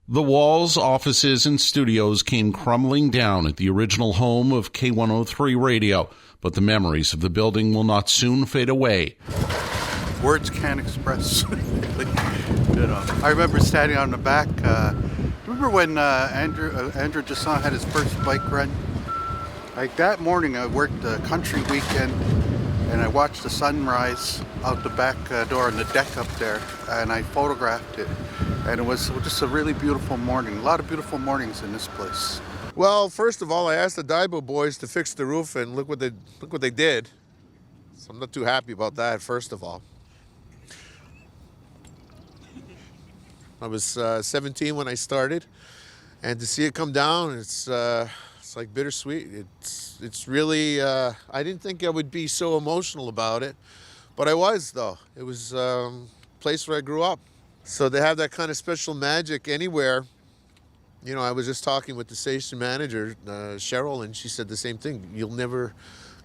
The walls, offices, and studios came crumbling down at the original home of K103 Radio, but the memories of the building will not soon fade away. Words can't express. I remember standing on the back. Remember when Andrew Jasson had his first bike run? Like that morning, I worked a country weekend, and I watched the sunrise out the back door on the deck up there, and I photographed it. And it was just a really beautiful morning. A lot of beautiful mornings in this place. Well, first of all, I asked the Daibo boys to fix the roof, and look what they did. So I'm not too happy about that. First of all, I was 17 when I started, and to see it come down, it's like bittersweet. It's really. I didn't think I would be so emotional about it, but I was though. It was a place where I grew up. So they have that kind of special magic anywhere. You know, I was just talking with the station manager, Cheryl, and she said the same thing. You'll never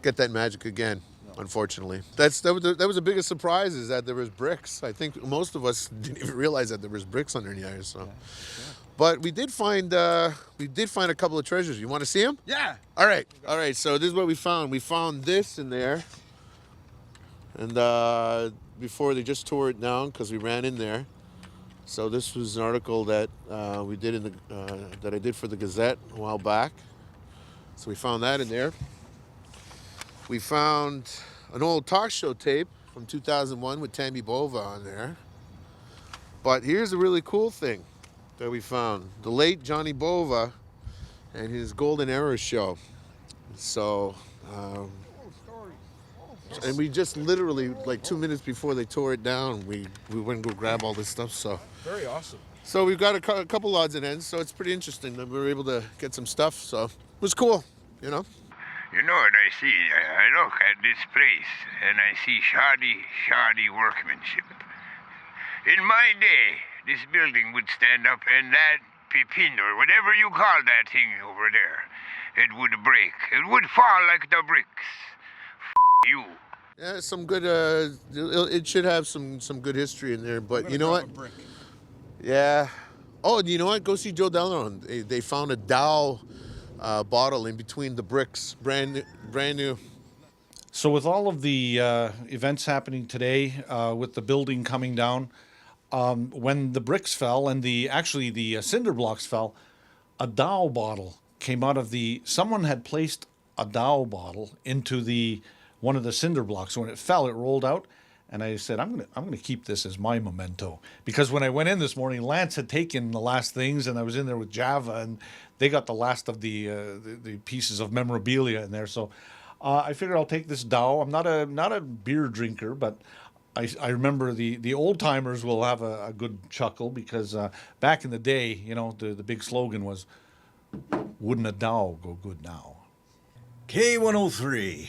get that magic again, unfortunately. That was the biggest surprise, is that there was bricks. I think most of us didn't even realize that there was bricks under there. So, but we did find a couple of treasures. You want to see them? Yeah. All right. So this is what we found. We found this in there, and before they just tore it down because we ran in there. So this was an article that we did that I did for the Gazette a while back. So we found that in there. We found an old talk show tape from 2001 with Tammy Bova on there. But here's a really cool thing that we found: the late Johnny Bova and his Golden Era show. So, and we just literally, like 2 minutes before they tore it down, we went and go grab all this stuff. So. Very awesome. So we've got a couple odds and ends, so it's pretty interesting that we were able to get some stuff. So it was cool, you know. You know what I see? I look at this place and I see shoddy workmanship. In my day, this building would stand up and that pipin, or whatever you call that thing over there, it would break. It would fall like the bricks. You. Yeah, some good. It should have some good history in there, but you know what? Yeah. Oh, you know what? Go see Joe Delron. They found a Dow bottle in between the bricks, brand new. So with all of the events happening today, with the building coming down, when the bricks fell and the cinder blocks fell, a Dow bottle came out of someone had placed a Dow bottle into one of the cinder blocks. When it fell, it rolled out. And I said, I'm gonna keep this as my memento, because when I went in this morning, Lance had taken the last things, and I was in there with Java, and they got the last of the pieces of memorabilia in there. So I figured I'll take this Dow. I'm not a beer drinker, but I remember the old timers will have a good chuckle, because back in the day, you know, the big slogan was, "Wouldn't a Dow go good now?" K103.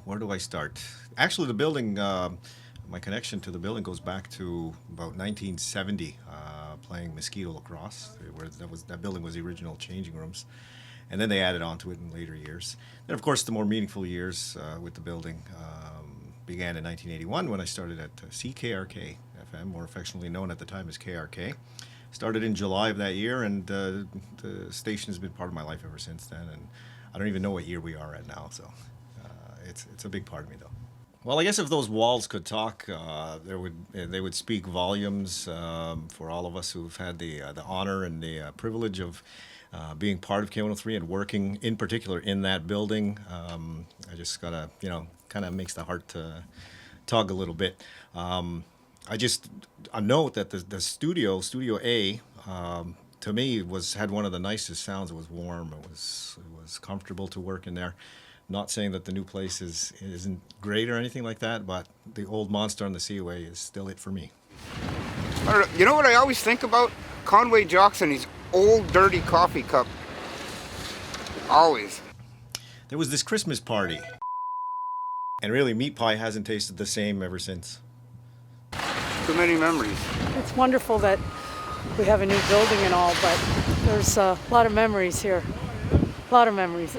Where do I start? Actually, the building, my connection to the building goes back to about 1970, playing mosquito lacrosse, where that building was the original changing rooms. And then they added on to it in later years. Then, of course, the more meaningful years with the building began in 1981, when I started at CKRK FM, more affectionately known at the time as KRK. Started in July of that year, and the station has been part of my life ever since then. And I don't even know what year we are at now, so it's a big part of me, though. Well, I guess if those walls could talk, they would speak volumes for all of us who've had the honor and the privilege of being part of K103 and working in particular in that building. I just gotta, kind of makes the heart tug a little bit. A note that the Studio A, to me had one of the nicest sounds. It was warm. It was comfortable to work in there. Not saying that the new place isn't great or anything like that, but the old monster on the Seaway is still it for me. You know what I always think about? Conway Jocks and his old dirty coffee cup. Always. There was this Christmas party, and really meat pie hasn't tasted the same ever since. Too many memories. It's wonderful that we have a new building and all, but there's a lot of memories here. A lot of memories.